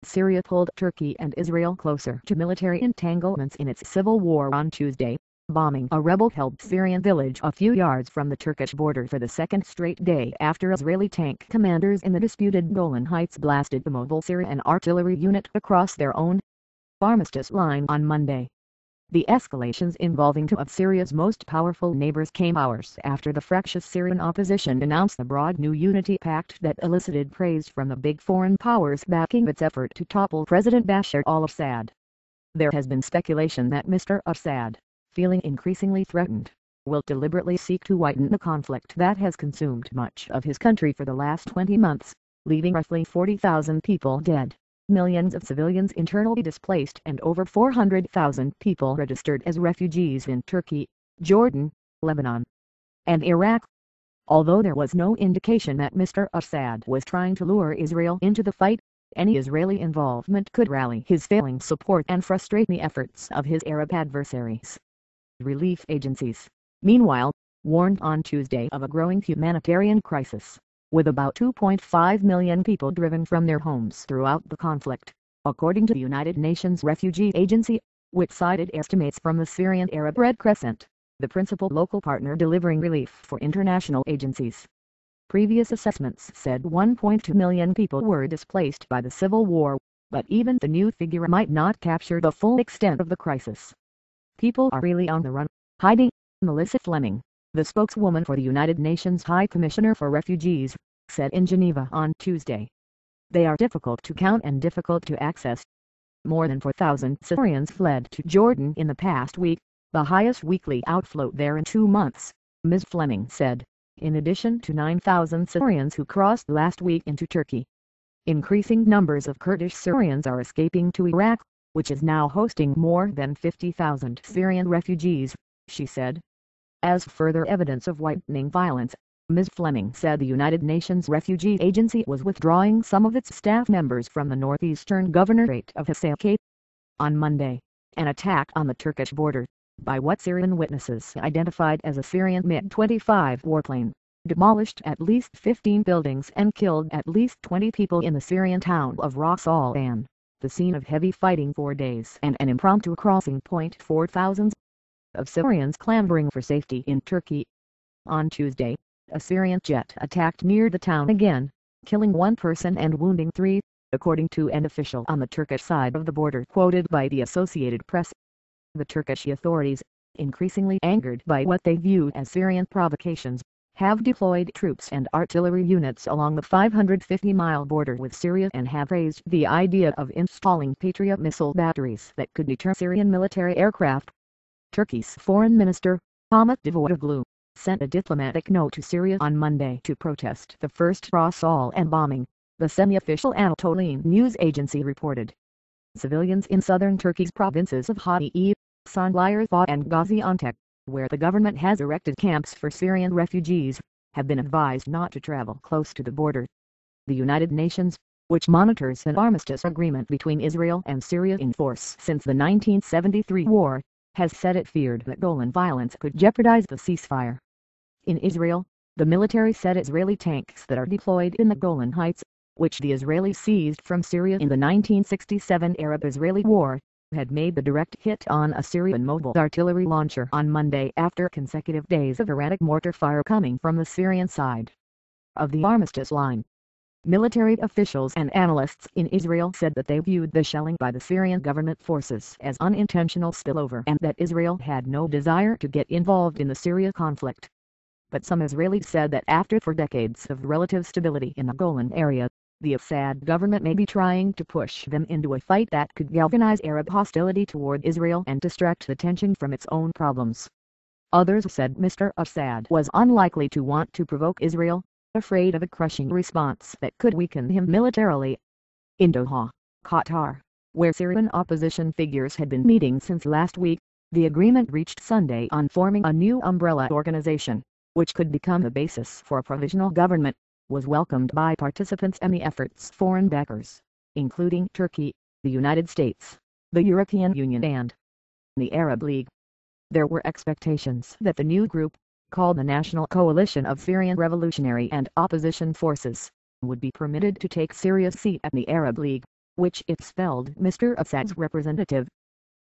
Syria pulled Turkey and Israel closer to military entanglements in its civil war on Tuesday, bombing a rebel-held Syrian village a few yards from the Turkish border for the second straight day after Israeli tank commanders in the disputed Golan Heights blasted the mobile Syrian artillery unit across their own armistice line on Monday. The escalations involving two of Syria's most powerful neighbors came hours after the fractious Syrian opposition announced a broad new unity pact that elicited praise from the big foreign powers backing its effort to topple President Bashar al-Assad. There has been speculation that Mr. Assad, feeling increasingly threatened, will deliberately seek to widen the conflict that has consumed much of his country for the last 20 months, leaving roughly 40,000 people dead, millions of civilians internally displaced and over 400,000 people registered as refugees in Turkey, Jordan, Lebanon, and Iraq. Although there was no indication that Mr. Assad was trying to lure Israel into the fight, any Israeli involvement could rally his failing support and frustrate the efforts of his Arab adversaries. Relief agencies, meanwhile, warned on Tuesday of a growing humanitarian crisis, with about 2.5 million people driven from their homes throughout the conflict, according to the United Nations Refugee Agency, which cited estimates from the Syrian Arab Red Crescent, the principal local partner delivering relief for international agencies. Previous assessments said 1.2 million people were displaced by the civil war, but even the new figure might not capture the full extent of the crisis. People are really on the run, hiding, Melissa Fleming, the spokeswoman for the United Nations High Commissioner for Refugees, said in Geneva on Tuesday. They are difficult to count and difficult to access. More than 4,000 Syrians fled to Jordan in the past week, the highest weekly outflow there in 2 months, Ms. Fleming said, in addition to 9,000 Syrians who crossed last week into Turkey. Increasing numbers of Kurdish Syrians are escaping to Iraq, which is now hosting more than 50,000 Syrian refugees, she said. As further evidence of widening violence, Ms. Fleming said the United Nations Refugee Agency was withdrawing some of its staff members from the northeastern governorate of Hasakeh. On Monday, an attack on the Turkish border, by what Syrian witnesses identified as a Syrian MiG-25 warplane, demolished at least 15 buildings and killed at least 20 people in the Syrian town of Ras al-Ain, the scene of heavy fighting for days and an impromptu crossing point for thousands of Syrians clamoring for safety in Turkey. On Tuesday, a Syrian jet attacked near the town again, killing 1 person and wounding 3, according to an official on the Turkish side of the border quoted by the Associated Press. The Turkish authorities, increasingly angered by what they view as Syrian provocations, have deployed troops and artillery units along the 550-mile border with Syria and have raised the idea of installing Patriot missile batteries that could deter Syrian military aircraft. Turkey's Foreign Minister, Ahmet Davutoglu, sent a diplomatic note to Syria on Monday to protest the first Ras al-Ain bombing, the semi-official Anatolian news agency reported. Civilians in southern Turkey's provinces of Hatay, Sanliurfa and Gaziantep, where the government has erected camps for Syrian refugees, have been advised not to travel close to the border. The United Nations, which monitors an armistice agreement between Israel and Syria in force since the 1973 war, has said it feared that Golan violence could jeopardize the ceasefire. In Israel, the military said Israeli tanks that are deployed in the Golan Heights, which the Israelis seized from Syria in the 1967 Arab-Israeli War, had made the direct hit on a Syrian mobile artillery launcher on Monday after consecutive days of erratic mortar fire coming from the Syrian side of the armistice line. Military officials and analysts in Israel said that they viewed the shelling by the Syrian government forces as unintentional spillover and that Israel had no desire to get involved in the Syria conflict. But some Israelis said that after 4 decades of relative stability in the Golan area, the Assad government may be trying to push them into a fight that could galvanize Arab hostility toward Israel and distract the tension from its own problems. Others said Mr. Assad was unlikely to want to provoke Israel, afraid of a crushing response that could weaken him militarily. In Doha, Qatar, where Syrian opposition figures had been meeting since last week, the agreement reached Sunday on forming a new umbrella organization, which could become the basis for a provisional government, was welcomed by participants and the effort's foreign backers, including Turkey, the United States, the European Union and the Arab League. There were expectations that the new group, called the National Coalition of Syrian Revolutionary and Opposition Forces, would be permitted to take Syria's seat at the Arab League, which expelled Mr. Assad's representative,